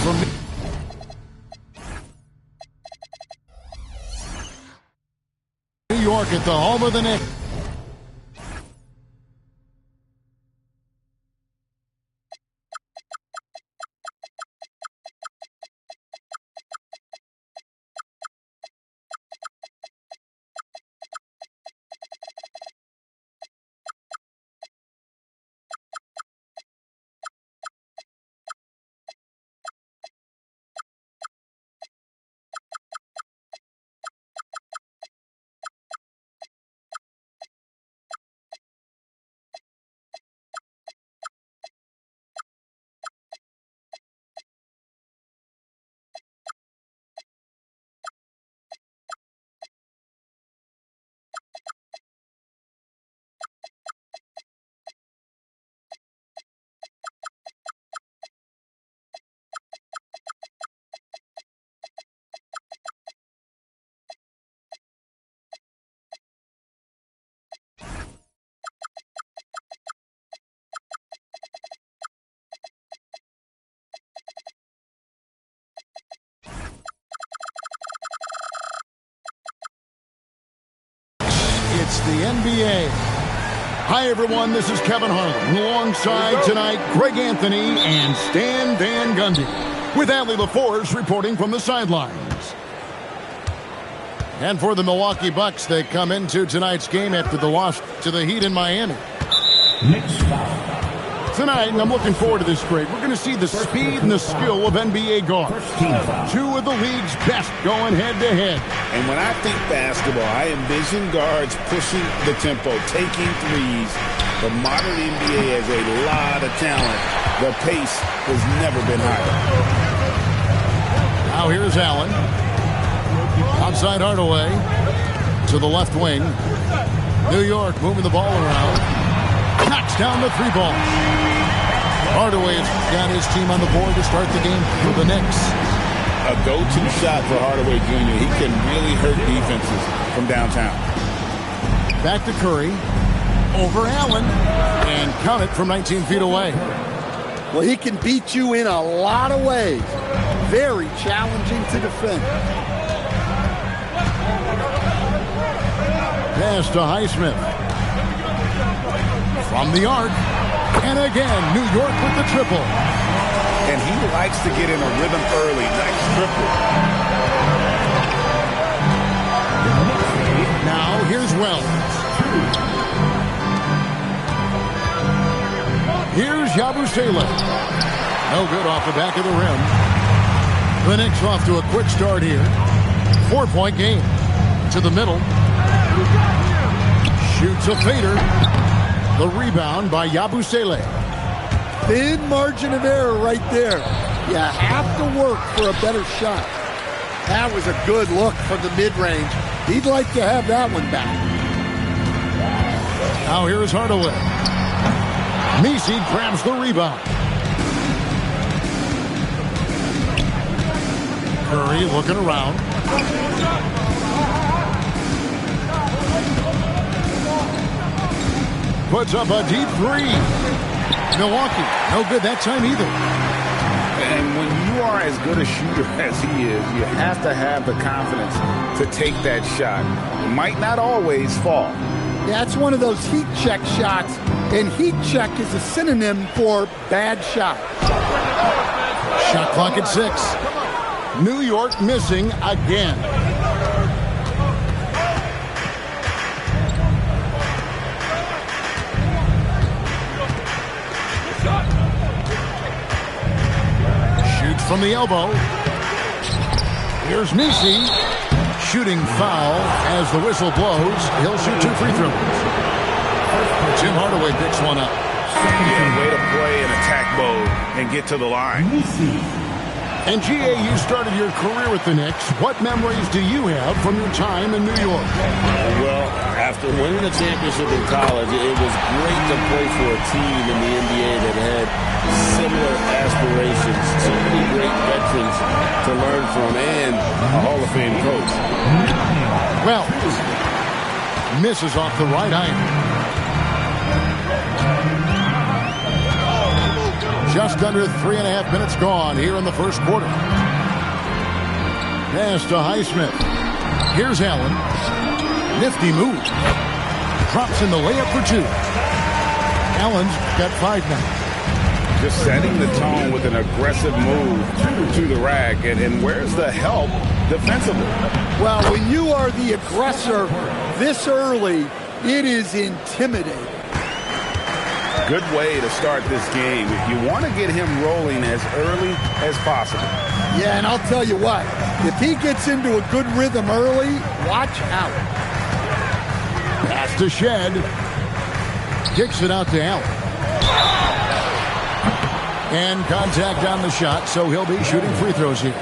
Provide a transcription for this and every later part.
from New York at the home of the Knicks. It's the NBA. Hi, everyone. This is Kevin Harlan. Alongside tonight, Greg Anthony and Stan Van Gundy. With Allie LaForce reporting from the sidelines. And for the Milwaukee Bucks, they come into tonight's game after the loss to the Heat in Miami. Tonight, I'm looking forward to this break. We're going to see the speed and the skill of NBA guards. Two of the league's best going head-to-head. And when I think basketball, I envision guards pushing the tempo, taking threes. The modern NBA has a lot of talent. The pace has never been higher. Now here's Allen. Outside Hardaway. To the left wing. New York moving the ball around. Knocks down the three ball. Hardaway has got his team on the board to start the game for the Knicks. A go-to shot for Hardaway Jr. He can really hurt defenses from downtown. Back to Curry. Over Allen. And count it from 19 feet away. Well, he can beat you in a lot of ways. Very challenging to defend. Pass to Highsmith. From the arc. And again, New York with the triple. And he likes to get in a rhythm early. Nice triple. Now here's Wells. Here's Yabusele. No good off the back of the rim. The Knicks off to a quick start here. 4-point game. To the middle. Shoots a fader. The rebound by Yabusele. Thin margin of error right there. You have to work for a better shot. That was a good look from the mid-range. He'd like to have that one back. Now here's Hardaway. Messi grabs the rebound. Curry looking around. Puts up a deep three. Milwaukee, no good that time either. And when you are as good a shooter as he is, you have to have the confidence to take that shot. It might not always fall. That's one of those heat check shots, and heat check is a synonym for bad shot. Shot clock at 6. New York missing again. From the elbow. Here's Messi. Shooting foul as the whistle blows. He'll shoot 2 free throws. Jim Hardaway picks one up. Yeah, way to play in attack mode and get to the line. And GA, you started your career with the Knicks. What memories do you have from your time in New York? Well, after winning the championship in college, it was great to play for a team in the NBA that had similar aspirations. So many great veterans to learn from and a Hall of Fame coach. Well, misses off the right iron. Just under 3.5 minutes gone here in the first quarter. Pass to Highsmith. Here's Allen. Nifty move. Drops in the layup for 2. Allen's got 5 now. Just setting the tone with an aggressive move to the rack. And where's the help defensively? Well, when you are the aggressor this early, it is intimidating. Good way to start this game. You want to get him rolling as early as possible. Yeah, and I'll tell you what, if he gets into a good rhythm early, watch out. Pass to Shed. Kicks it out to Allen. And contact on the shot, so he'll be shooting free throws here.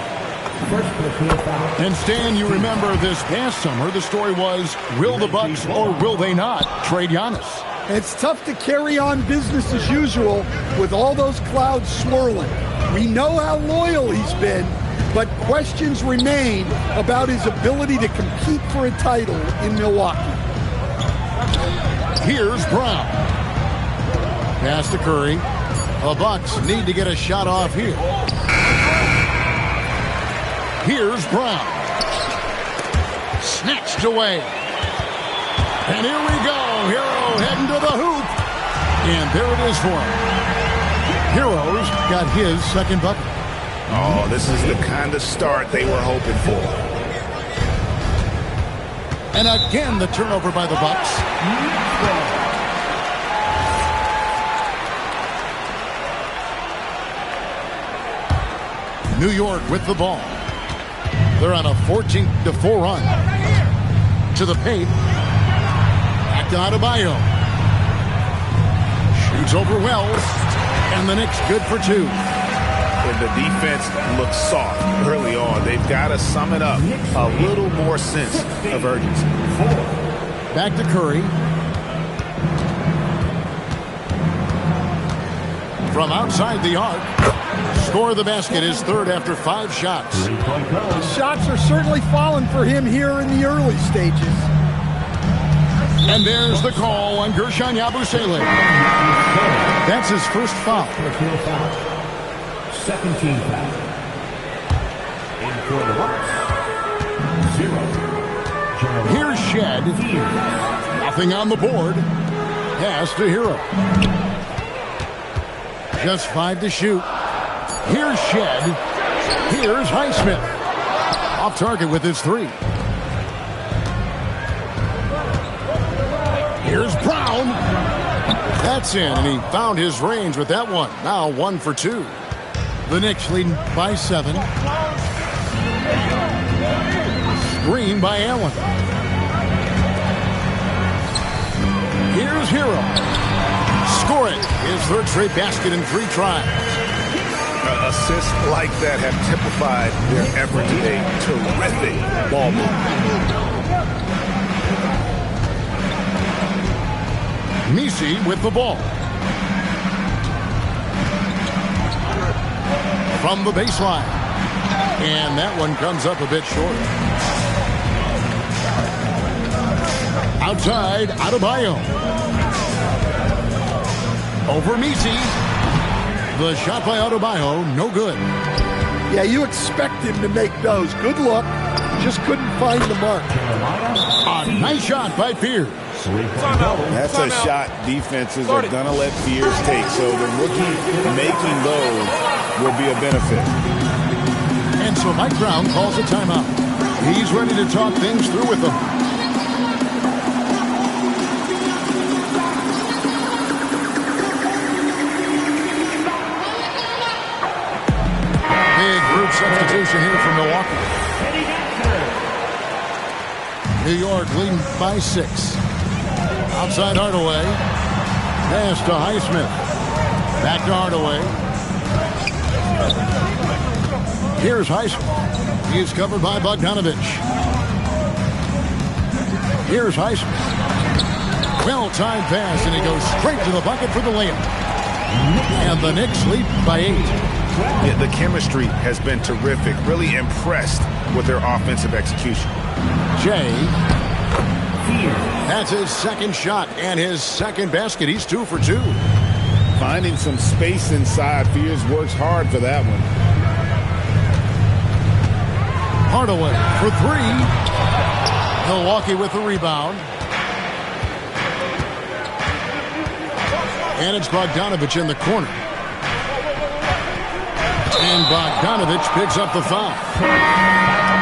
And Stan, you remember this past summer, the story was, will the Bucks or will they not trade Giannis? It's tough to carry on business as usual with all those clouds swirling. We know how loyal he's been, but questions remain about his ability to compete for a title in Milwaukee. Here's Brown. Pass to Curry. The Bucks need to get a shot off here. Here's Brown. Snatched away. And here we go. Hero heading to the hoop. And there it is for him. Hero's got his second bucket. Oh, this is the kind of start they were hoping for. And again, the turnover by the Bucks. New York with the ball. They're on a 14-4 run. To the paint. Back to Adebayo. Shoots over Wells. And the Knicks good for 2. And the defense looks soft early on. They've got to sum it up. A little more sense of urgency. Back to Curry. From outside the arc. Score the basket, his third after 5 shots. The shots are certainly falling for him here in the early stages. And there's the call on Gershon Yabusele. That's his first foul. Second team foul. In for the Bucks. 0. Here's Shed. Nothing on the board. Pass to Hero. Just 5 to shoot. Here's Shed. Here's Highsmith. Off target with his 3. Here's Brown. That's in, and he found his range with that one. Now 1 for 2. The Knicks leading by 7. Screen by Allen. Here's Hero. Score it. His third straight basket in 3 tries. Assists like that have typified their effort today. Terrific ball movement. Messi with the ball. From the baseline. And that one comes up a bit short. Outside, Adebayo. Over Messi. The shot by Adebayo, no good. Yeah, you expect him to make those. Good look. Just couldn't find the mark. A nice shot by Pierce. That's a shot defenses are going to let Pierce take. So the rookie making those will be a benefit. And so Mike Brown calls a timeout. He's ready to talk things through with them. Group substitution here from Milwaukee. New York leading by 6. Outside Hardaway. Pass to Highsmith. Back to Hardaway. Here's Highsmith. He is covered by Bogdanovich. Here's Highsmith. Well-timed pass, and he goes straight to the bucket for the layup. And the Knicks lead by 8. Yeah, the chemistry has been terrific. Really impressed with their offensive execution. Jay. That's his second shot and his second basket. He's 2 for 2. Finding some space inside. Fears works hard for that one. Hardaway for three. Milwaukee with the rebound. And it's Bogdanovich in the corner. And Bogdanovich picks up the foul.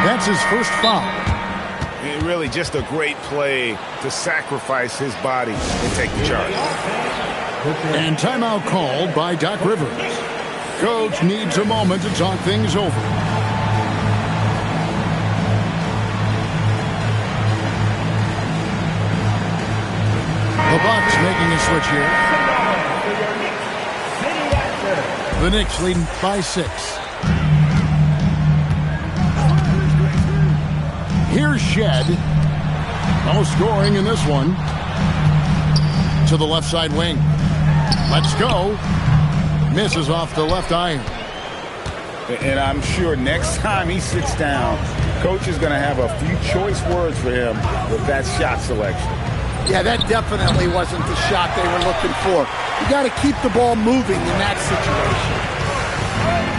That's his first foul. And really just a great play to sacrifice his body and take the charge. And timeout called by Doc Rivers. Coach needs a moment to talk things over. The Bucks making a switch here. The Knicks leading by 6. Here's Shed. No scoring in this one. To the left side wing. Let's go. Misses off the left iron. And I'm sure next time he sits down, coach is going to have a few choice words for him with that shot selection. Yeah, that definitely wasn't the shot they were looking for. You got to keep the ball moving in that situation.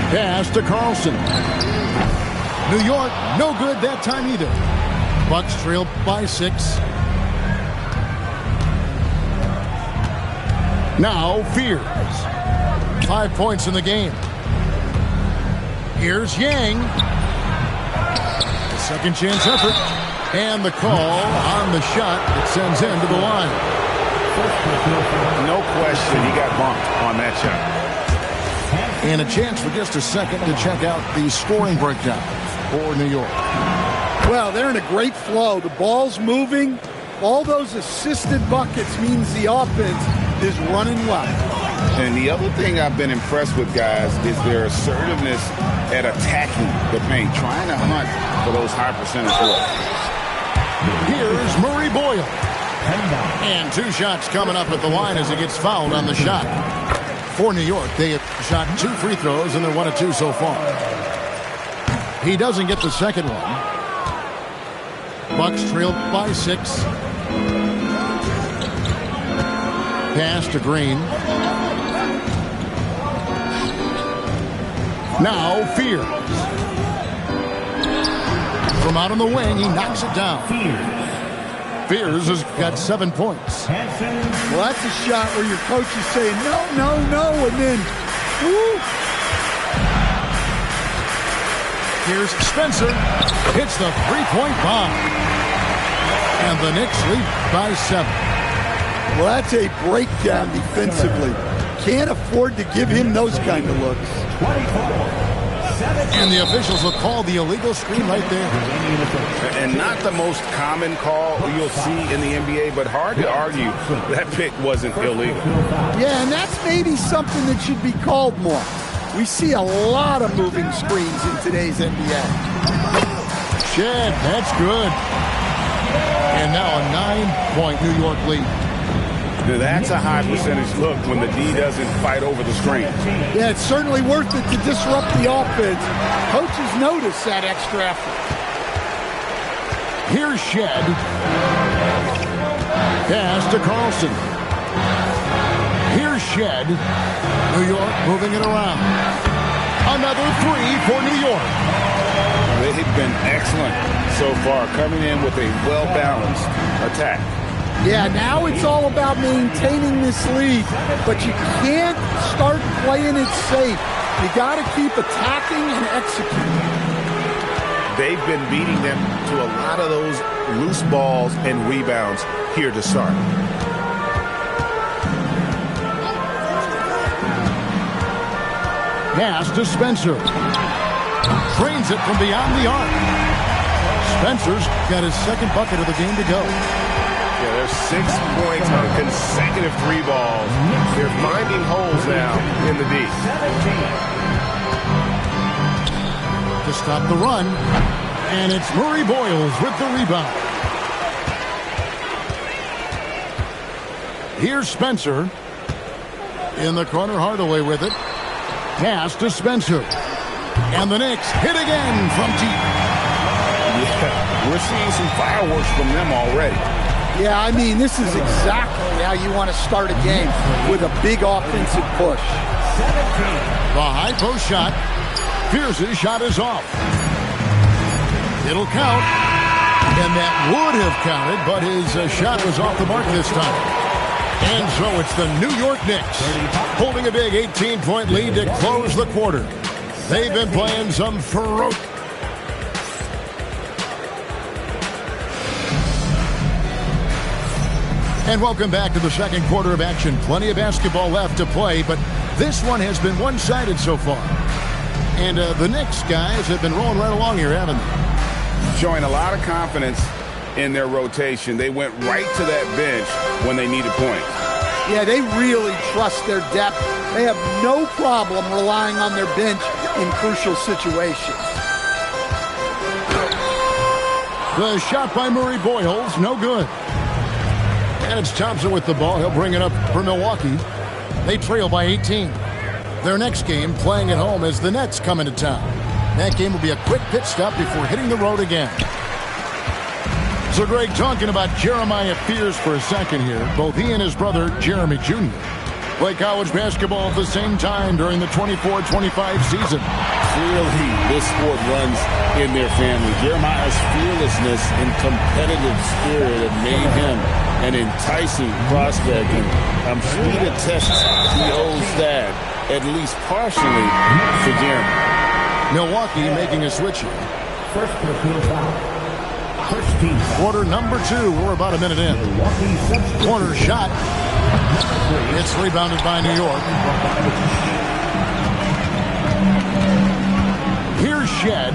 Pass to Carlson. New York, no good that time either. Bucks trail by 6. Now Fears. 5 points in the game. Here's Yang. The second chance effort. And the call on the shot that sends him to the line. No question, he got bumped on that shot. And a chance for just a second to check out the scoring breakdown for New York. Well, they're in a great flow. The ball's moving. All those assisted buckets means the offense is running well. And the other thing I've been impressed with, guys, is their assertiveness at attacking the paint, trying to hunt for those high percentage looks. Here's Murray Boyle. And 2 shots coming up at the line as he gets fouled on the shot. For New York, they have shot 2 free throws, and they're 1 of 2 so far. He doesn't get the second one. Bucks trail by 6. Pass to Green. Now Fears. From out on the wing, he knocks it down. Fears has got 7 points. Well, that's a shot where your coach is saying, no, no, no, and then, woo. Here's Spencer. Hits the three-point bomb. And the Knicks lead by 7. Well, that's a breakdown defensively. Can't afford to give him those kind of looks. And the officials will call the illegal screen right there. And not the most common call you'll see in the NBA, but hard to argue that pick wasn't illegal. Yeah, and that's maybe something that should be called more. We see a lot of moving screens in today's NBA. Shed, that's good. And now a 9-point New York lead. That's a high percentage look when the D doesn't fight over the screen. Yeah, it's certainly worth it to disrupt the offense. Coaches notice that extra effort. Here's Shed. Pass to Carlson. Here's Shed. New York moving it around. Another 3 for New York. They've been excellent so far, coming in with a well-balanced attack. Yeah, now it's all about maintaining this lead, but you can't start playing it safe. You got to keep attacking and executing. They've been beating them to a lot of those loose balls and rebounds here to start. Pass to Spencer. Drains it from beyond the arc. Spencer's got his second bucket of the game to go. Yeah, there's 6 points on consecutive 3 balls. They're finding holes now in the D. To stop the run. And it's Murray Boyles with the rebound. Here's Spencer. In the corner, Hardaway with it. Pass to Spencer. And the Knicks hit again from deep. Yeah, we're seeing some fireworks from them already. Yeah, I mean, this is exactly exactly how you want to start a game, with a big offensive push. The high post shot. Pierce's shot is off. It'll count. And that would have counted, but his shot was off the mark this time. And so it's the New York Knicks holding a big 18-point lead to close the quarter. They've been playing some ferocious. And welcome back to the second quarter of action. Plenty of basketball left to play, but this one has been one-sided so far. And the Knicks guys have been rolling right along here, haven't they? Showing a lot of confidence in their rotation. They went right to that bench when they needed points. Yeah, they really trust their depth. They have no problem relying on their bench in crucial situations. The shot by Murray Boyles, no good. And it's Thompson with the ball. He'll bring it up for Milwaukee. They trail by 18. Their next game, playing at home, as the Nets come into town. That game will be a quick pit stop before hitting the road again. So, Greg, talking about Jeremiah Fears for a second here. Both he and his brother, Jeremy Jr., play college basketball at the same time during the 24-25 season. Clearly, this sport runs in their family. Jeremiah's fearlessness and competitive spirit have made him an enticing prospect, and I'm sure he attests he owes that, at least partially, to Jeremy. Milwaukee making a switch here. First personal foul. First team foul. Quarter number 2. We're about a minute in. Corner shot. It's rebounded by New York. Here's Shed.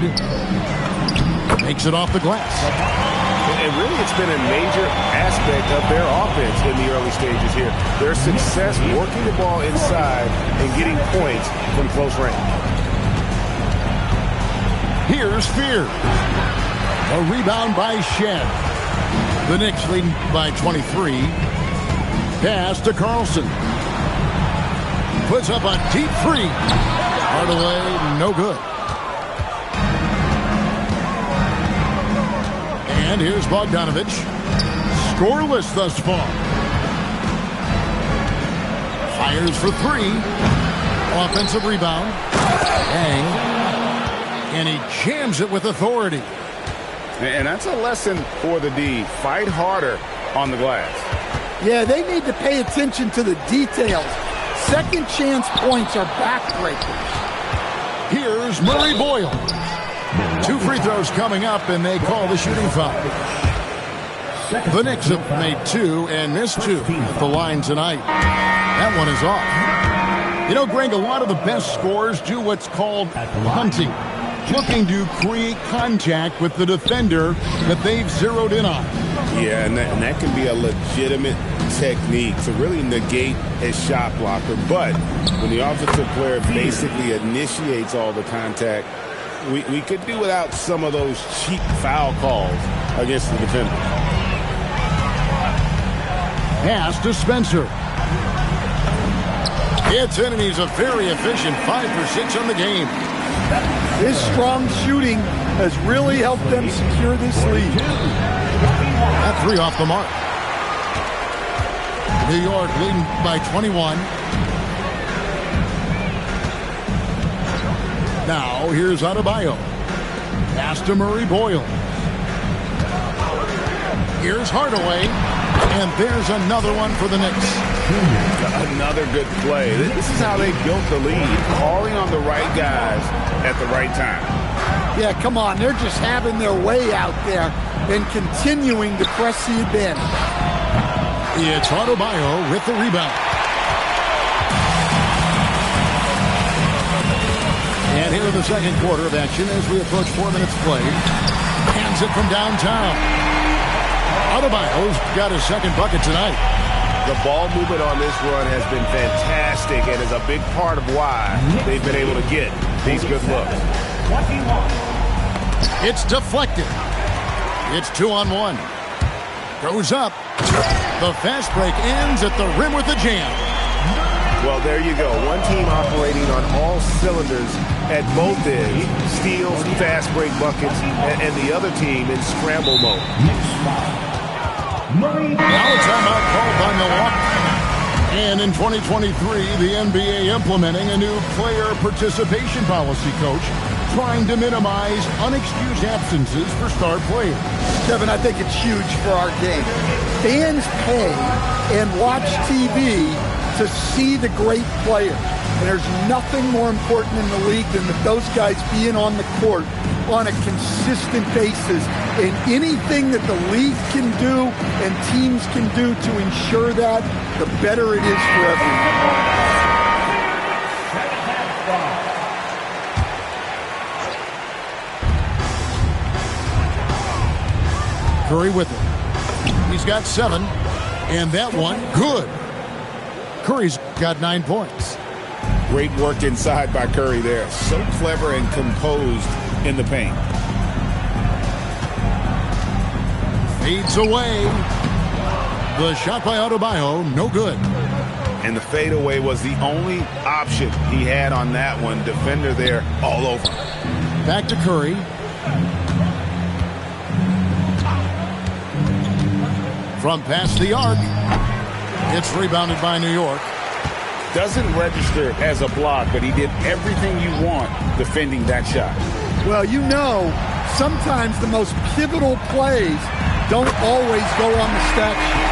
Makes it off the glass. And really, it's been a major aspect of their offense in the early stages here. Their success working the ball inside and getting points from close range. Here's Fear. A rebound by Shed. The Knicks leading by 23. Pass to Carlson. Puts up a deep three. Hardaway, no good. And here's Bogdanovich. Scoreless thus far. Fires for 3. Offensive rebound. Bang. And he jams it with authority. And that's a lesson for the D. Fight harder on the glass. Yeah, they need to pay attention to the details. Second chance points are backbreakers. Here's Murray Boyle. 2 free throws coming up, and they call the shooting foul. The Knicks have made 2 and missed 2 at the line tonight. That one is off. You know, Greg, a lot of the best scorers do what's called hunting, looking to create contact with the defender that they've zeroed in on. Yeah, and that can be a legitimate technique to really negate a shot blocker. But when the offensive player basically initiates all the contact, we could do without some of those cheap foul calls against the defender. Pass to Spencer. It's in, and he's a very efficient 5 for 6 on the game. His strong shooting has really helped them secure this lead. That 3 off the mark. New York leading by 21. Now here's Adebayo. Pass to Murray Boyle. Here's Hardaway. And there's another one for the Knicks. Another good play. This is how they built the lead. Calling on the right guys at the right time. Yeah, come on. They're just having their way out there and continuing to press the advantage. It's Adebayo with the rebound. And here in the second quarter of action as we approach 4 minutes played. Hands it from downtown. Adebayo's got his second bucket tonight. The ball movement on this run has been fantastic and is a big part of why they've been able to get these good looks. It's deflected. It's 2-on-1. Goes up. The fast break ends at the rim with a jam. Well, there you go. One team operating on all cylinders at both ends. Steals, fast break buckets, and the other team in scramble mode. Now a timeout called by Milwaukee. And in 2023, the NBA implementing a new player participation policy, Coach, trying to minimize unexcused absences for star players. Kevin, I think it's huge for our game. Fans pay and watch TV to see the great players. And there's nothing more important in the league than that those guys being on the court on a consistent basis. And anything that the league can do and teams can do to ensure that, the better it is for everyone. Curry with it. He's got 7, and that one, good. Curry's got 9 points. Great work inside by Curry there. So clever and composed in the paint. Fades away. The shot by Adebayo, no good. And the fadeaway was the only option he had on that one. Defender there all over. Back to Curry. From past the arc. It's rebounded by New York. Doesn't register as a block, but he did everything you want defending that shot. Well, you know, sometimes the most pivotal plays don't always go on the stat sheet.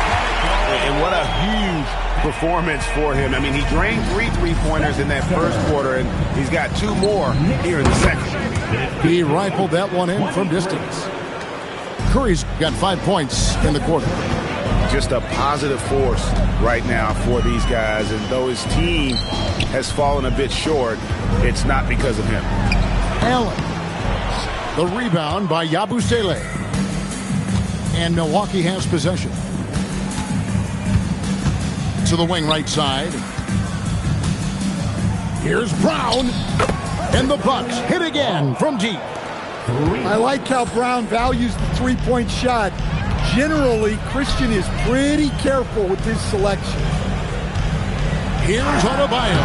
And what a huge performance for him. I mean, he drained 3 3-pointers in that first quarter, and he's got 2 more here in the second. He rifled that one in from distance. Curry's got 5 points in the quarter. Just a positive force right now for these guys. And though his team has fallen a bit short, it's not because of him. Allen. The rebound by Yabusele. And Milwaukee has possession. To the wing right side. Here's Brown. And the Bucks hit again from deep. I like how Brown values the three-point shot. Generally, Christian is pretty careful with his selection. Here's Adebayo.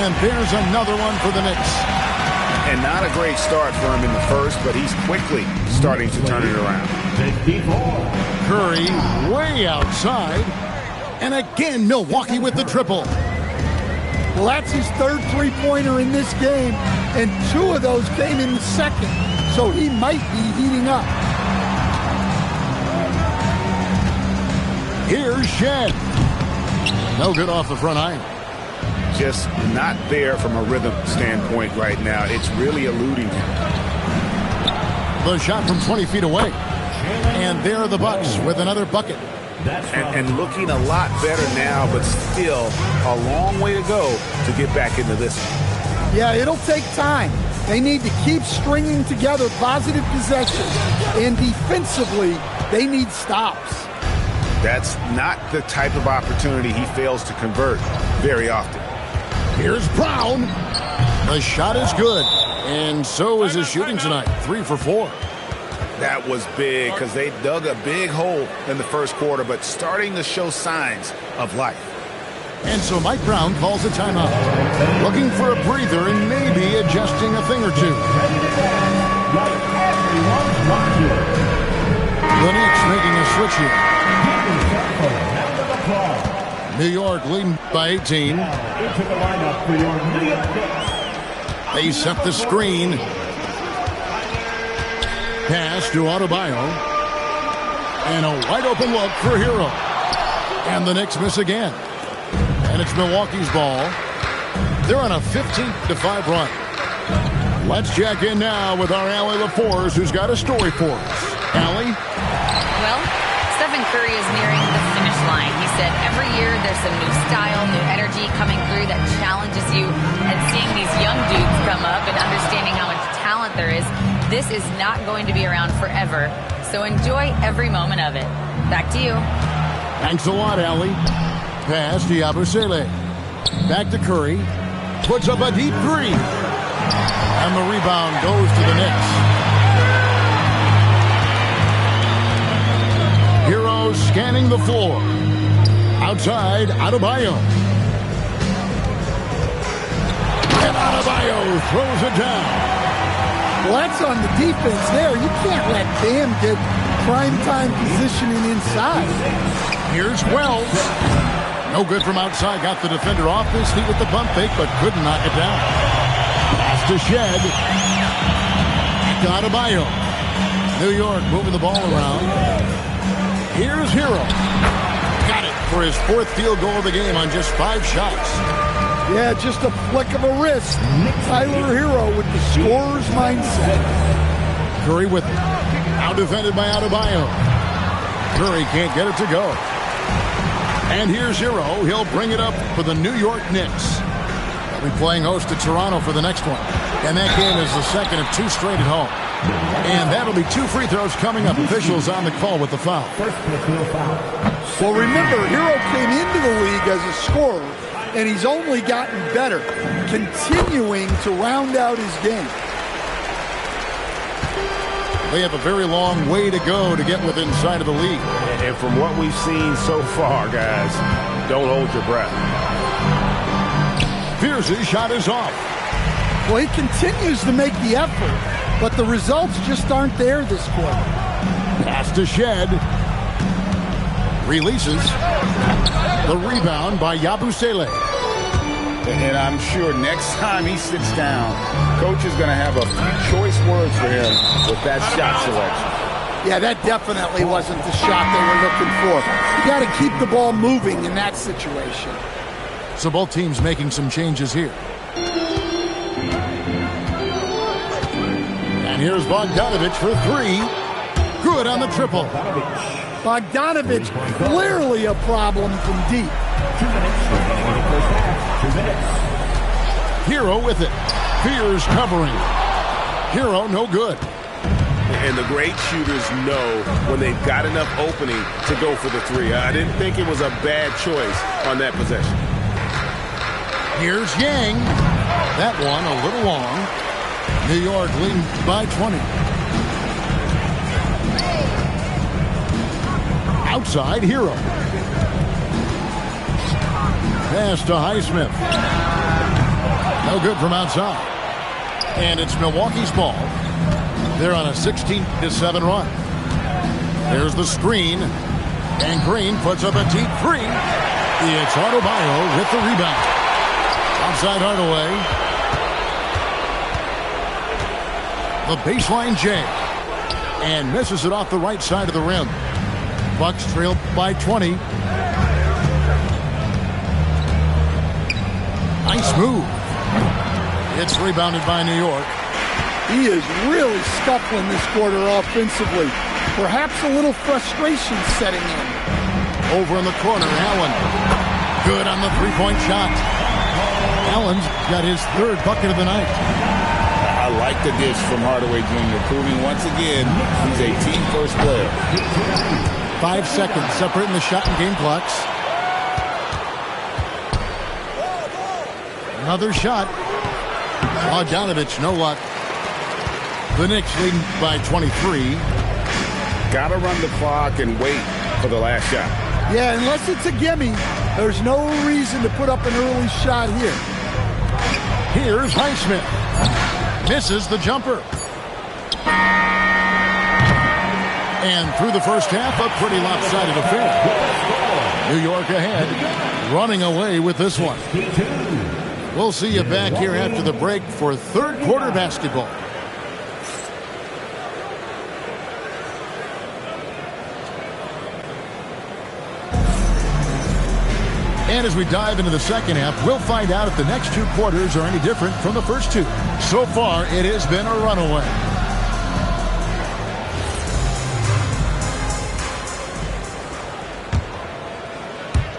And there's another one for the Knicks. And not a great start for him in the first, but he's quickly starting to turn it around. Curry way outside. And again, Milwaukee with the triple. Well, that's his 3rd three-pointer in this game, and 2 of those came in the second. So he might be heating up. Here's Shed. No good off the front iron. Just not there from a rhythm standpoint right now. It's really eluding him. The shot from 20 feet away. And there are the Bucks with another bucket. And looking a lot better now, but still a long way to go to get back into this one. Yeah, it'll take time. They need to keep stringing together positive possessions. And defensively, they need stops. That's not the type of opportunity he fails to convert very often. Here's Brown. The shot is good. And so is his shooting tonight. 3 for 4. That was big because they dug a big hole in the first quarter, but starting to show signs of life. And so Mike Brown calls a timeout. Looking for a breather and maybe adjusting a thing or two. The Knicks making a switch here. New York leading by 18. They set the screen. Pass to Adebayo. And a wide open look for Hero. And the Knicks miss again. And it's Milwaukee's ball. They're on a 15-5 run. Let's check in now with our Allie LaForce, who's got a story for us. Allie? Well, Stephen Curry is nearing the finish line. He said every year there's some new style, new energy coming through that challenges you. And seeing these young dudes come up and understanding how much talent there is, this is not going to be around forever. So enjoy every moment of it. Back to you. Thanks a lot, Allie. Pass to Yabusele. Back to Curry. Puts up a deep 3. And the rebound goes to the Knicks. Hero scanning the floor. Outside, Adebayo. And Adebayo throws it down. Well, that's on the defense there. You can't let Bam get primetime positioning inside. Here's Wells. No good from outside. Got the defender off his feet with the bump fake, but couldn't knock it down. Pass to Shed. Adebayo. New York moving the ball around. Here's Hero. Got it for his 4th field goal of the game on just 5 shots. Yeah, just a flick of a wrist. Tyler Hero with the scorer's mindset. Curry with it. Now defended by Adebayo. Curry can't get it to go. And here's Hero. He'll bring it up for the New York Knicks. They'll be playing host to Toronto for the next one. And that game is the second of 2 straight at home. And that'll be 2 free throws coming up. Officials on the call with the foul. Well, remember, Hero came into the league as a scorer, and he's only gotten better, continuing to round out his game. They have a very long way to go to get within sight of the league. And from what we've seen so far, guys, don't hold your breath. Pierce's shot is off. Well, he continues to make the effort, but the results just aren't there this quarter. Pass to Shed. Releases. The rebound by Yabusele. And I'm sure next time he sits down, coach is going to have a few choice words for him with that shot selection. Yeah, that definitely wasn't the shot they were looking for. You got to keep the ball moving in that situation. So both teams making some changes here. And here's Bogdanovich for 3. Good on the triple. Bogdanovich, clearly a problem from deep. 2 minutes remaining in the first half. 2 minutes. Hero with it. Fears covering. Hero no good. And the great shooters know when they've got enough opening to go for the 3. I didn't think it was a bad choice on that possession. Here's Yang. That one a little long. New York leading by 20. Outside, Hero. Pass to Highsmith. No good from outside. And it's Milwaukee's ball. They're on a 16-7 run. There's the screen. And Green puts up a deep 3. It's Adebayo with the rebound. Outside Hardaway. The baseline J. And misses it off the right side of the rim. Bucks trail by 20. Nice move. It's rebounded by New York. He is really scuffling this quarter offensively. Perhaps a little frustration setting in. Over in the corner, Allen. Good on the three-point shot. Allen's got his 3rd bucket of the night. I like the dish from Hardaway Jr., proving once again he's a team-first player. 5 seconds separating the shot and game clocks. Another shot. Bogdanovich, no luck. The Knicks leading by 23. Got to run the clock and wait for the last shot. Yeah, unless it's a gimme, there's no reason to put up an early shot here. Here's Highsmith. Misses the jumper. And through the first half, a pretty lopsided affair. New York ahead, running away with this one. We'll see you back here after the break for 3rd quarter basketball. And as we dive into the second half, we'll find out if the next 2 quarters are any different from the first 2. So far, it has been a runaway.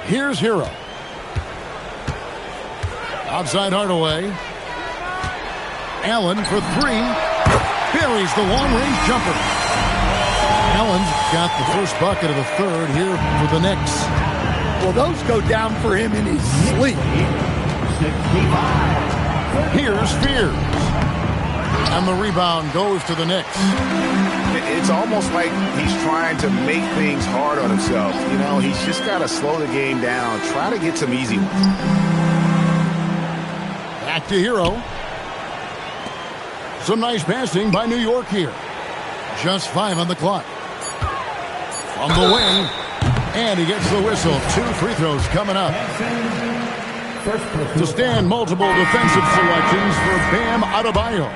Here's Hero. Outside Hardaway. Allen for 3. Buries the long-range jumper. Allen's got the first bucket of the 3rd here for the Knicks. Well, those go down for him in his sleep. 65. Here's Fears. And the rebound goes to the Knicks. It's almost like he's trying to make things hard on himself. You know, he's just got to slow the game down, try to get some easy ones. Back to Hero. Some nice passing by New York here. Just 5 on the clock. On the wing. And he gets the whistle. 2 free throws coming up. To stand, multiple defensive selections for Bam Adebayo.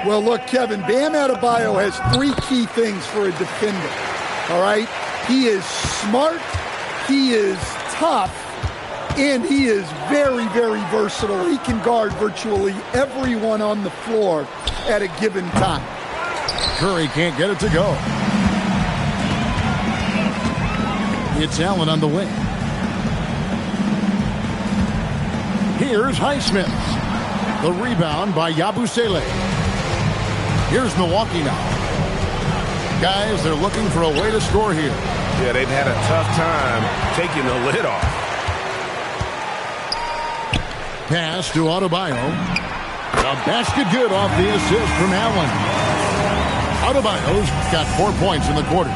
Well, look, Kevin, Bam Adebayo has 3 key things for a defender. All right? He is smart, he is tough, and he is very, very versatile. He can guard virtually everyone on the floor at a given time. Curry can't get it to go. It's Allen on the wing. Here's Highsmith. The rebound by Yabusele. Here's Milwaukee now. Guys, they're looking for a way to score here. Yeah, they've had a tough time taking the lid off. Pass to Adebayo. A basket good off the assist from Allen. Adebayo's got 4 points in the quarter.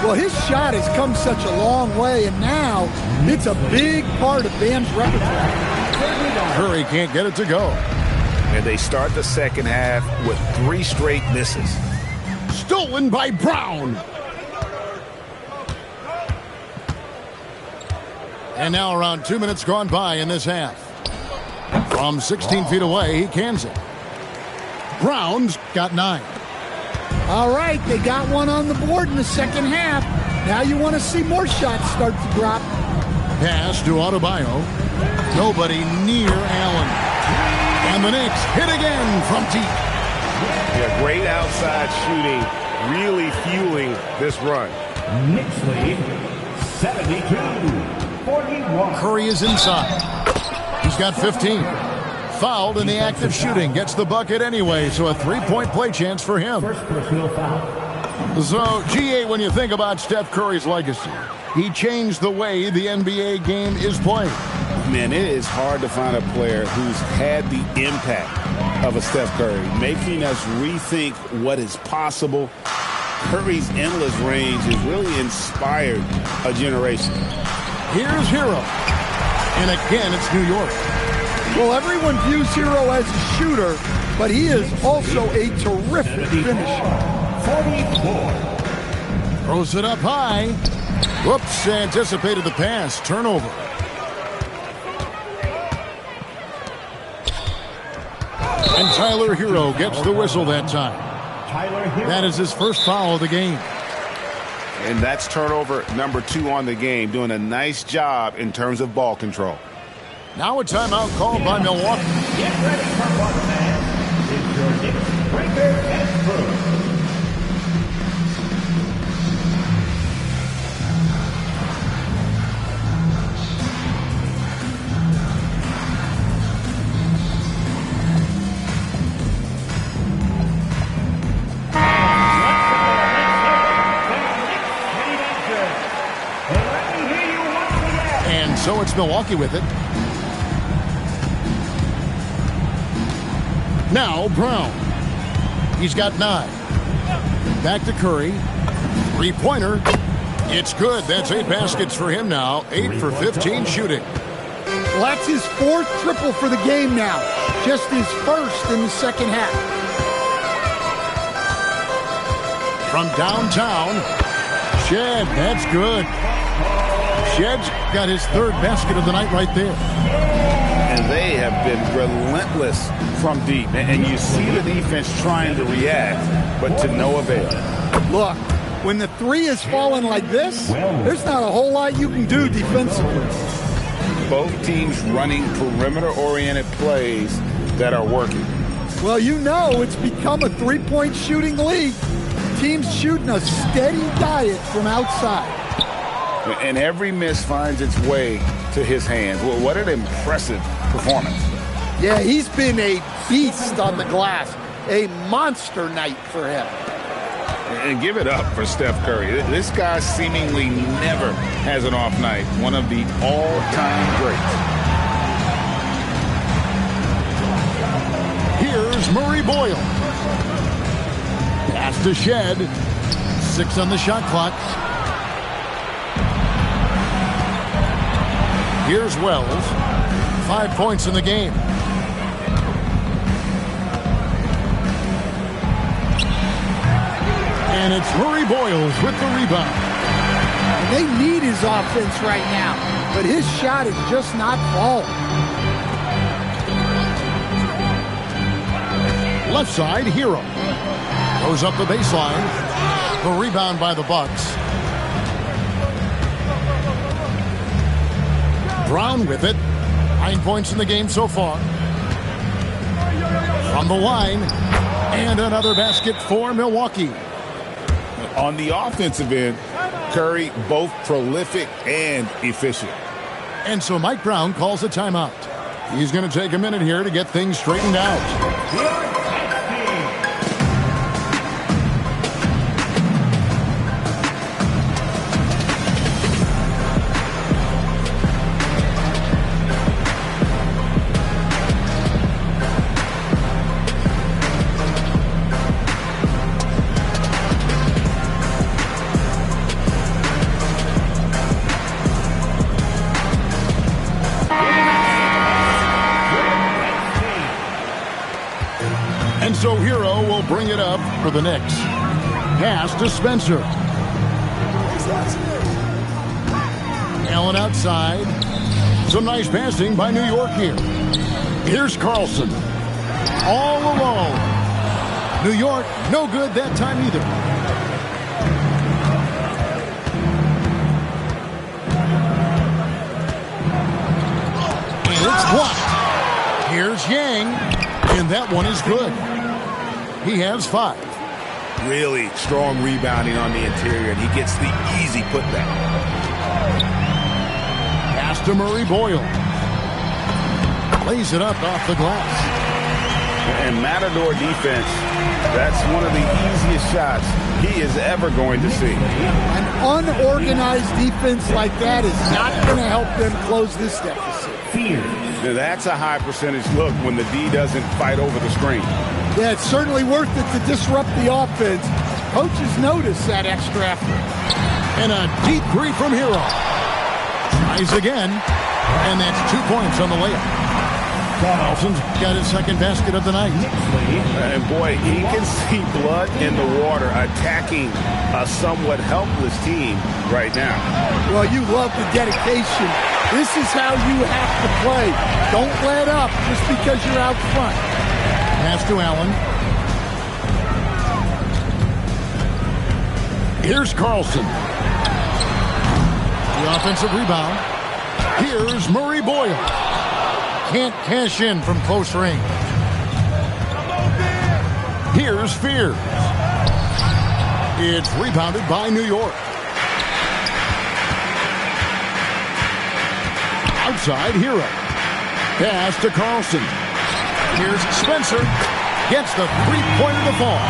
Well, his shot has come such a long way, and now it's a big part of Bam's repertoire. Curry can't get it to go. And they start the second half with 3 straight misses. Stolen by Brown. And now around 2 minutes gone by in this half. From 16 feet away, he cans it. Brown's got 9. All right, they got one on the board in the second half. Now you want to see more shots start to drop. Pass to Adebayo. Nobody near Allen. And the Knicks hit again from deep. Yeah, great outside shooting, really fueling this run. Knicks lead 72-41. Curry is inside. He's got 15. Fouled in the act of shooting. Gets the bucket anyway, so a 3-point play chance for him. First personal foul. So, GA, when you think about Steph Curry's legacy, he changed the way the NBA game is played. Man, it is hard to find a player who's had the impact of a Steph Curry, making us rethink what is possible. Curry's endless range has really inspired a generation. Here's Hero. And again, it's New York. Well, everyone views Hero as a shooter, but he is also a terrific finisher. 44. Throws it up high. Whoops, anticipated the pass. Turnover. And Tyler Hero gets the whistle that time. That is his first foul of the game. And that's turnover number 2 on the game, doing a nice job in terms of ball control. Now a timeout called by Milwaukee. Get ready for one man. It's your Knicks breaker and crew. And so it's Milwaukee with it. Now Brown. He's got 9. Back to Curry. 3-pointer. It's good. That's 8 baskets for him now. 8 for 15 shooting. Well, that's his 4th triple for the game now. Just his first in the second half. From downtown. Shed. That's good. Shed's got his 3rd basket of the night right there. And they have been relentless from deep. And you see the defense trying to react, but to no avail. Look, when the 3 is falling like this, there's not a whole lot you can do defensively. Both teams running perimeter-oriented plays that are working. Well, you know it's become a 3-point shooting league. Teams shooting a steady diet from outside. And every miss finds its way to his hands. Well, what an impressive performance. Yeah, he's been a beast on the glass. A monster night for him. And give it up for Steph Curry. This guy seemingly never has an off night. One of the all-time greats. Here's Murray Boyle. Pass to Shed. 6 on the shot clock. Here's Wells. 5 points in the game. And it's Murray Boyles with the rebound. They need his offense right now, but his shot is just not falling. Left side, Hero. Goes up the baseline. The rebound by the Bucks. Brown with it. 9 points in the game so far. From the line. And another basket for Milwaukee. On the offensive end, Curry both prolific and efficient. And so Mike Brown calls a timeout. He's going to take a minute here to get things straightened out. So Hero will bring it up for the Knicks. Pass to Spencer. Allen outside. Some nice passing by New York here. Here's Carlson. All alone. New York, no good that time either. And it's blocked. Here's Yang. And that one is good. He has 5. Really strong rebounding on the interior, and he gets the easy putback. Pass to Murray Boyle. Lays it up off the glass. And Matador defense, that's one of the easiest shots he is ever going to see. An unorganized defense like that is not going to help them close this deficit. Now, that's a high percentage look when the D doesn't fight over the screen. Yeah, it's certainly worth it to disrupt the offense. Coaches notice that extra effort. And a deep 3 from Hero. Tries again. And that's 2 points on the layup. Carlson's got his second basket of the night. And boy, he can see blood in the water attacking a somewhat helpless team right now. Well, you love the dedication. This is how you have to play. Don't let up just because you're out front. Pass to Allen. Here's Carlson. The offensive rebound. Here's Murray Boyle. Can't cash in from close range. Here's Fear. It's rebounded by New York. Outside, Hero. Pass to Carlson. Here's Spencer. Gets the three-pointer to fall.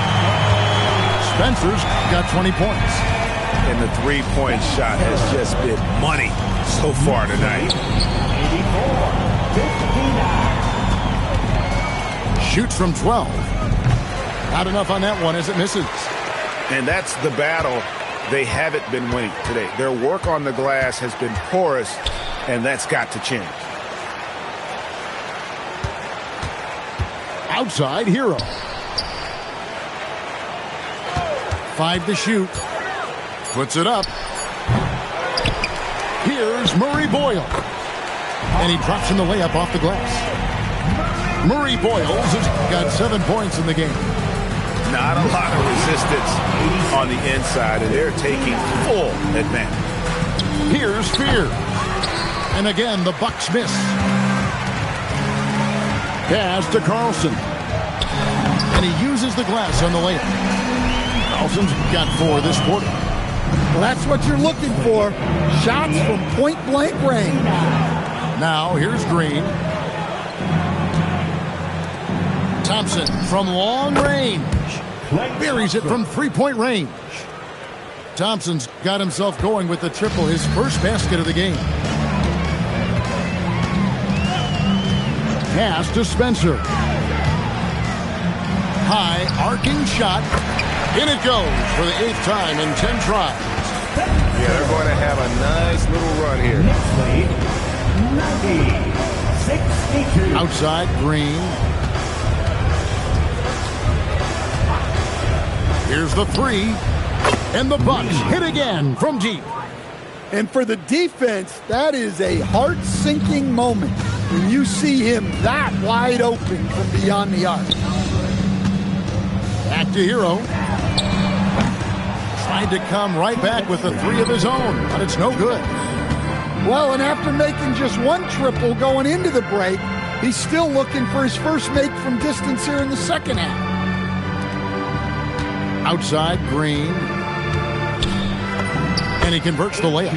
Spencer's got 20 points. And the three-point shot has just been money so far tonight. Shoots from 12. Not enough on that one as it misses. And that's the battle they haven't been winning today. Their work on the glass has been porous, and that's got to change. Outside, Hero. 5 to shoot. Puts it up. Here's Murray Boyle. And he drops in the layup off the glass. Murray Boyles has got 7 points in the game. Not a lot of resistance on the inside, and they're taking full advantage. Here's Fear. And again, the Bucks miss. Pass to Carlson. And he uses the glass on the layup. Carlson's got 4 this quarter. Well, that's what you're looking for. Shots from point-blank range. Now, here's Green. Thompson from long range. Buries it from three-point range. Thompson's got himself going with the triple, his first basket of the game. Pass to Spencer. High arcing shot. In it goes for the 8th time in 10 tries. Yeah, they're going to have a nice little run here. Outside, Green. Here's the 3. And the Bucks hit again from deep. And for the defense, that is a heart-sinking moment when you see him that wide open from beyond the arc. Back to Hero. Tried to come right back with a three of his own, but it's no good. Well, and after making just one triple going into the break, he's still looking for his first make from distance here in the second half. Outside, Green. And he converts the layup.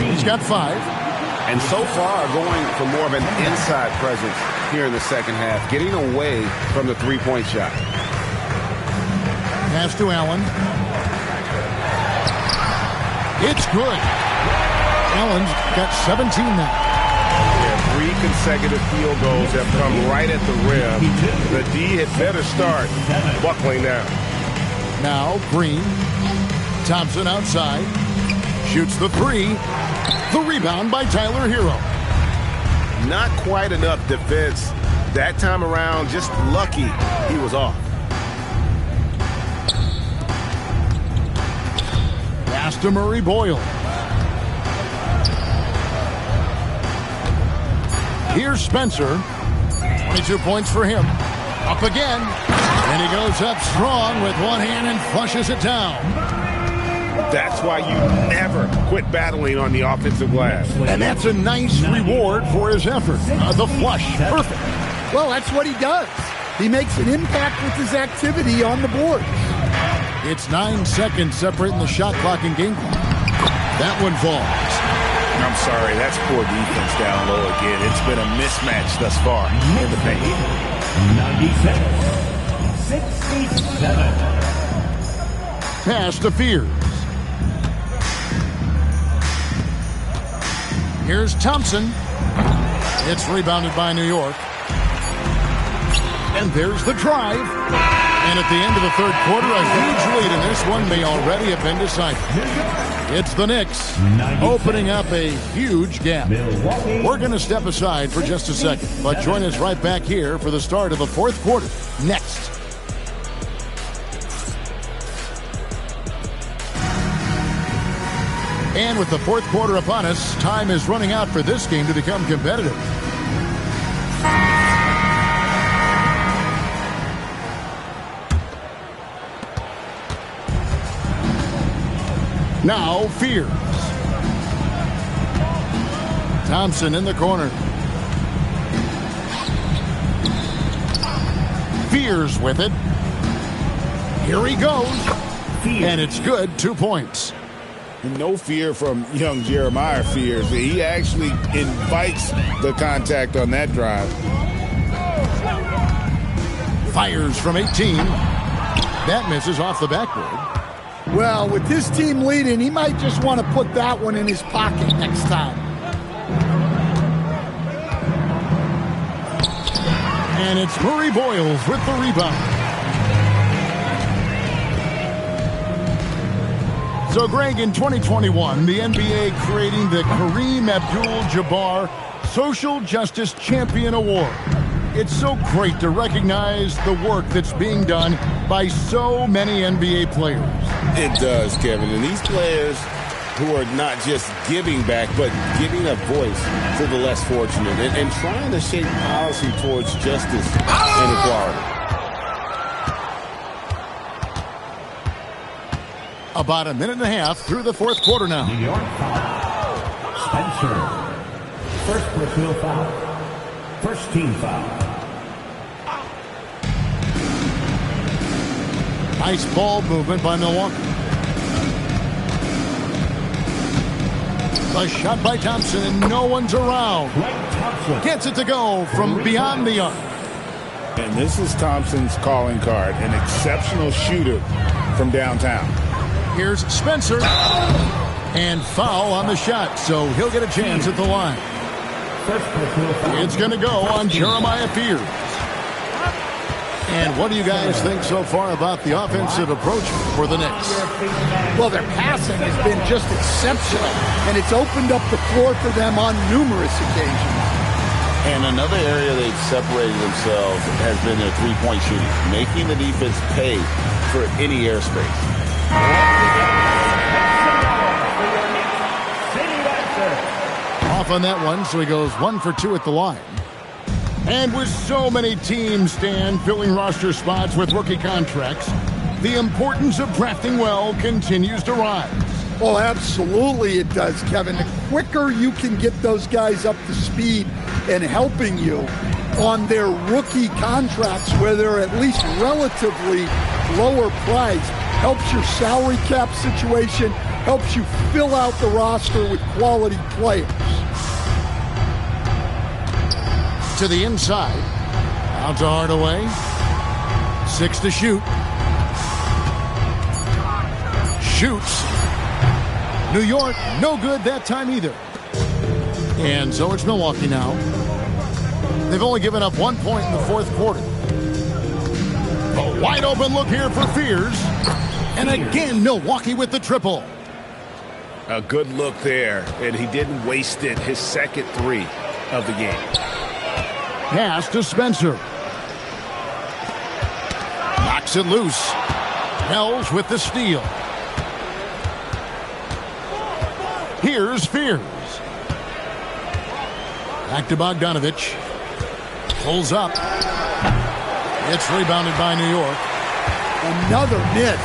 He's got 5. And so far going for more of an inside presence here in the second half, getting away from the three-point shot. Pass to Allen. It's good. Allen's got 17 now. Yeah, 3 consecutive field goals have come right at the rim. The D had better start buckling down. Now Green. Thompson outside. Shoots the 3. The rebound by Tyler Hero. Not quite enough defense that time around. Just lucky he was off. Pass to Murray Boyle. Here's Spencer. 22 points for him. Up again. And he goes up strong with one hand and flushes it down. That's why you never quit battling on the offensive glass. And that's a nice reward for his effort. The flush. Perfect. Well, that's what he does. He makes an impact with his activity on the board. It's 9 seconds separating the shot clock and game clock. That one falls. I'm sorry, that's poor defense down low again. It's been a mismatch thus far in the paint. 97-67. Pass to Fears. Here's Thompson. It's rebounded by New York. And there's the drive. And at the end of the third quarter, a huge lead, and this one may already have been decided. It's the Knicks opening up a huge gap. We're going to step aside for just a second, but join us right back here for the start of the fourth quarter next. And with the fourth quarter upon us, time is running out for this game to become competitive. Now, Fears. Thompson in the corner. Fears with it. Here he goes. And it's good. 2 points. No fear from young Jeremiah Fears. He actually invites the contact on that drive. Fires from 18. That misses off the backboard. Well, with this team leading, he might just want to put that one in his pocket next time. And it's Murray Boyles with the rebound. So, Greg, in 2021, the NBA creating the Kareem Abdul-Jabbar Social Justice Champion Award. It's so great to recognize the work that's being done by so many NBA players. It does, Kevin. And these players who are not just giving back, but giving a voice to the less fortunate and trying to shape policy towards justice and equality. About a minute and a half through the fourth quarter now. New York foul. Spencer. First personal foul. First team foul. Nice ball movement by Milwaukee. A shot by Thompson, and no one's around. Gets it to go from beyond the arc. And this is Thompson's calling card, an exceptional shooter from downtown. Here's Spencer. And foul on the shot, so he'll get a chance at the line. It's going to go on Jeremiah Fears. And what do you guys think so far about the offensive approach for the Knicks? Well, their passing has been just exceptional, and it's opened up the floor for them on numerous occasions. And another area they've separated themselves has been their three-point shooting, making the defense pay for any airspace. off on that one, so he goes 1 for 2 at the line. And with so many teams, Stan, filling roster spots with rookie contracts, the importance of drafting well continues to rise. Oh, absolutely it does, Kevin. The quicker you can get those guys up to speed and helping you on their rookie contracts where they're at least relatively lower priced, helps your salary cap situation, helps you fill out the roster with quality players. To the inside. Out to Hardaway. 6 to shoot. Shoots. New York, no good that time either. And so it's Milwaukee now. They've only given up 1 point in the fourth quarter. A wide open look here for Fears. And again, Milwaukee with the triple. A good look there, and he didn't waste it. His second 3 of the game. Pass to Spencer. Knocks it loose. Wells with the steal. Here's Fears. Back to Bogdanovich. Pulls up. It's rebounded by New York. Another miss.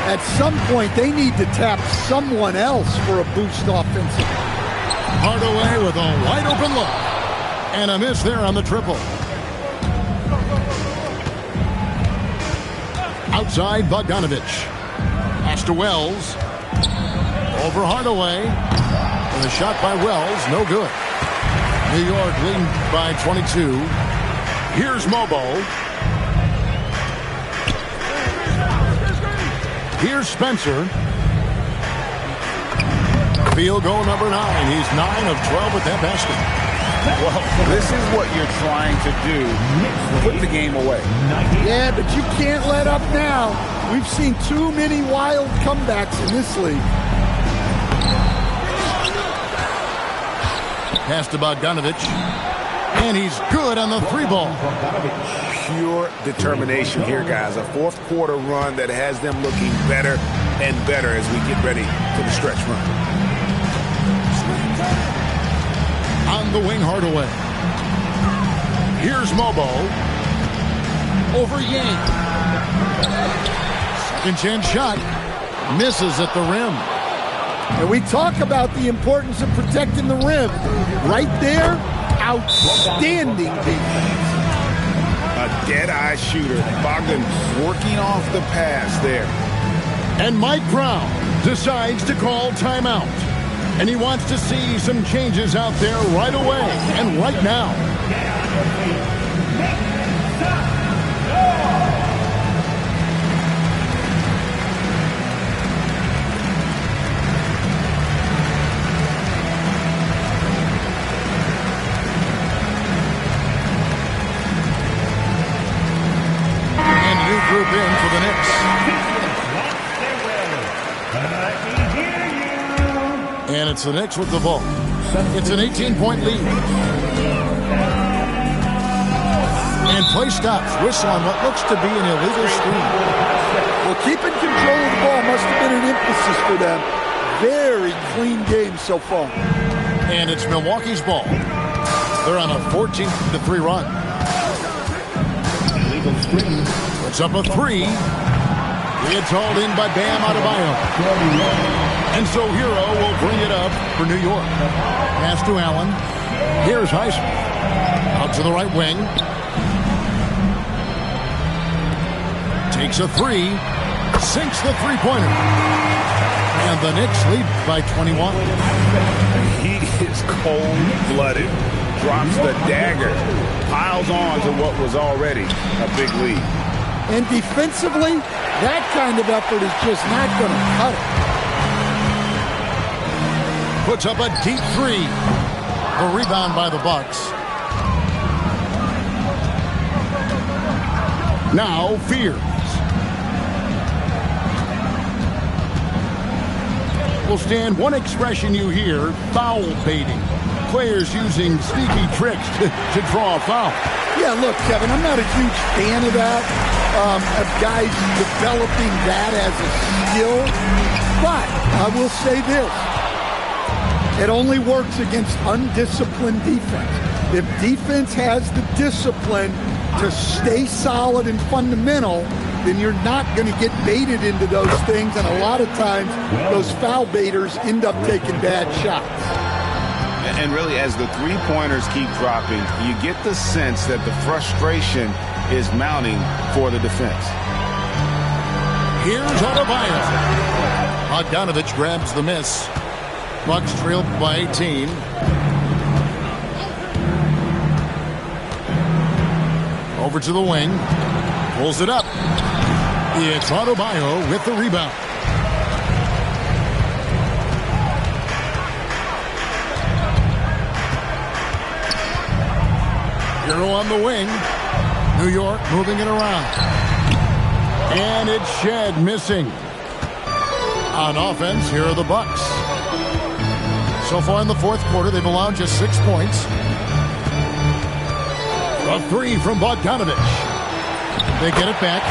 At some point, they need to tap someone else for a boost offensively. Hardaway with a wide open look. And a miss there on the triple. Outside Bogdanovich. Pass to Wells. Over Hardaway. And a shot by Wells, no good. New York leading by 22. Here's Mobo. Here's Spencer. Field goal number 9. He's 9 of 12 at that basket. Well, this is what you're trying to do. Put the game away. Yeah, but you can't let up now. We've seen too many wild comebacks in this league. Pass to Bogdanovich. And he's good on the 3-ball. Pure determination here, guys. A fourth quarter run that has them looking better and better as we get ready for the stretch run. On the wing, Hardaway. Here's Mobo. Over Yang. Second chance shot. Misses at the rim. And we talk about the importance of protecting the rim. Right there, outstanding defense. A dead-eye shooter. Bogdan working off the pass there. And Mike Brown decides to call timeout. And he wants to see some changes out there right away and right now. And a new group in for the Knicks. And it's the Knicks with the ball. It's an 18-point lead. And play stops. Whistle on what looks to be an illegal screen. Well, keeping control of the ball must have been an emphasis for them. Very clean game so far. And it's Milwaukee's ball. They're on a 14-3 run. Puts up a 3. It's hauled in by Bam Adebayo. And so Hero will bring it up for New York. Pass to Allen. Here's Heisman. Out to the right wing. Takes a 3. Sinks the three-pointer. And the Knicks lead by 21. He is cold-blooded. Drops the dagger. Piles on to what was already a big lead. And defensively, that kind of effort is just not going to cut it. Puts up a deep 3. A rebound by the Bucks. Now Fears. Will stand one expression you hear, foul baiting. Players using sneaky tricks to draw a foul. Yeah, look, Kevin, I'm not a huge fan of that, of guys developing that as a skill. But I will say this. It only works against undisciplined defense. If defense has the discipline to stay solid and fundamental, then you're not going to get baited into those things, and a lot of times those foul baiters end up taking bad shots. And really, as the three-pointers keep dropping, you get the sense that the frustration is mounting for the defense. Here's Adebayo. Bogdanovich grabs the miss. Bucks trailed by 18. Over to the wing. Pulls it up. It's Adebayo with the rebound. Hero on the wing. New York moving it around. And it's Shed missing. On offense, here are the Bucks. So far in the fourth quarter, they've allowed just 6 points. A three from Bogdanovich. They get it back.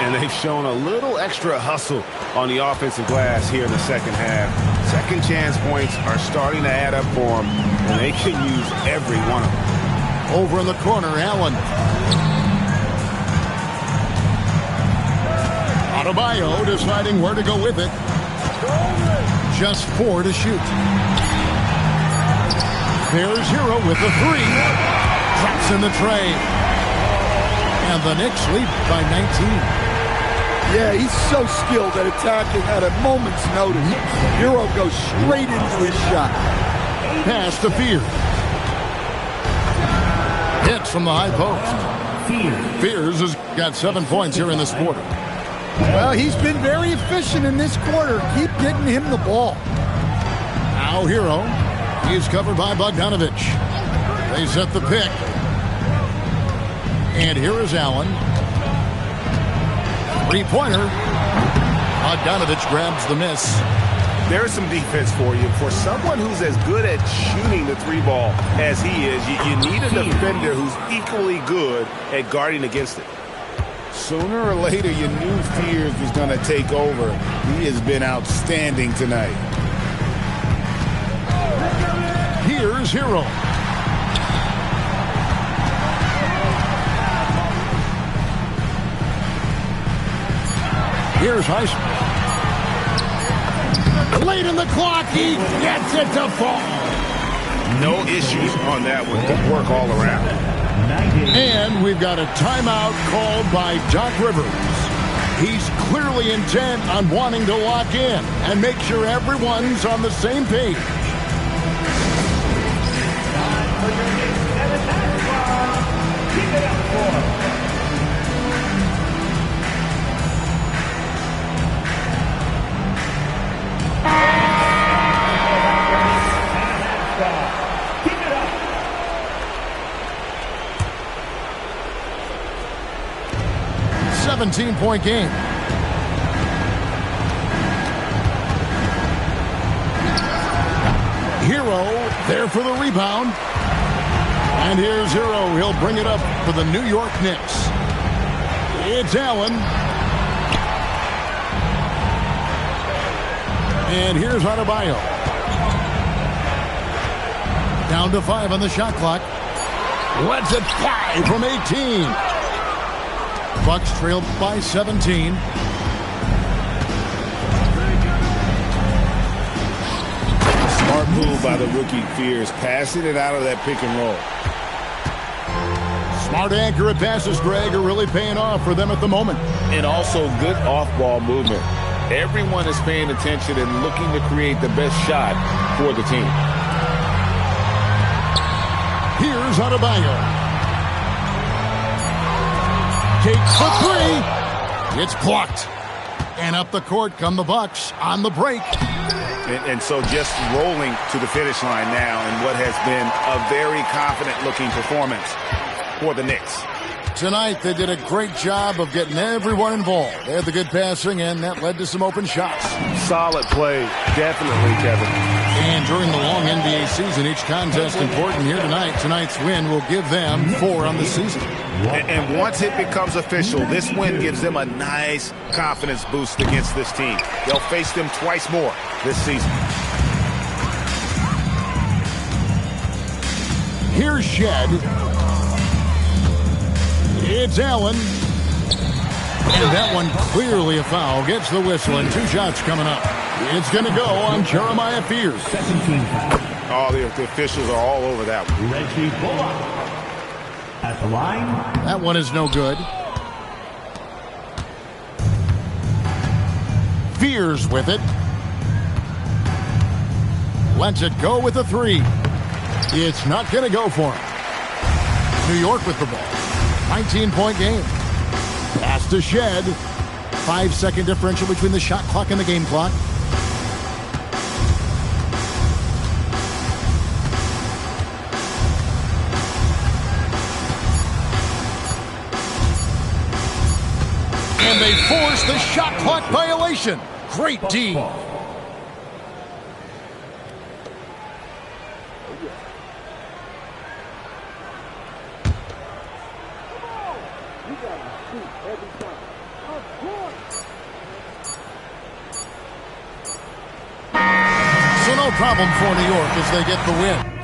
And they've shown a little extra hustle on the offensive glass here in the second half. Second chance points are starting to add up for them, and they can use every one of them. Over in the corner, Allen. Adebayo deciding where to go with it. Just 4 to shoot. There's Hero with the three. Drops in the tray. And the Knicks lead by 19. Yeah, he's so skilled at attacking at a moment's notice. Hero goes straight into his shot. Pass to Fear. Hits from the high post. Fears has got 7 points here in this quarter. Well, he's been very efficient in this quarter. Keep getting him the ball. Now Hero. He's covered by Bogdanovich. They set the pick. And here is Allen. Three-pointer. Bogdanovich grabs the miss. There's some defense for you. For someone who's as good at shooting the three ball as he is, you need a defender who's equally good at guarding against it. Sooner or later, you knew Fears was going to take over. He has been outstanding tonight. Here's Hero. Here's Heisman. Late in the clock, he gets it to fall. No issues on that one. Good work all around. And we've got a timeout called by Doc Rivers. He's clearly intent on wanting to lock in and make sure everyone's on the same page. A 17-point game. Hero there for the rebound. And here's Hero. He'll bring it up for the New York Knicks. It's Allen. And here's Adebayo. Down to 5 on the shot clock. Lets it fly from 18. Bucks trailed by 17. Smart move by the rookie Fears, passing it out of that pick and roll. Smart, accurate passes, Greg, are really paying off for them at the moment. And also good off-ball movement. Everyone is paying attention and looking to create the best shot for the team. Here's Adebayo. Takes the three. It's blocked. And up the court come the Bucks on the break. And so just rolling to the finish line now in what has been a very confident-looking performance for the Knicks. Tonight, they did a great job of getting everyone involved. They had the good passing, and that led to some open shots. Solid play, definitely, Kevin. And during the long NBA season, each contest important here tonight. Tonight's win will give them 4 on the season. And once it becomes official, this win gives them a nice confidence boost against this team. They'll face them twice more this season. Here's Shed. It's Allen. And that one clearly a foul. Gets the whistle, and 2 shots coming up. It's going to go on Jeremiah Fears. 17 foul. Oh, the officials are all over that one. Reggie Bullock at the line. That one is no good. Fears with it. Lets it go with a 3. It's not going to go for him. New York with the ball. 19-point game. Pass to Shed. 5-second differential between the shot clock and the game clock. And they force the shot clock violation. Great D. So no problem for New York as they get the win.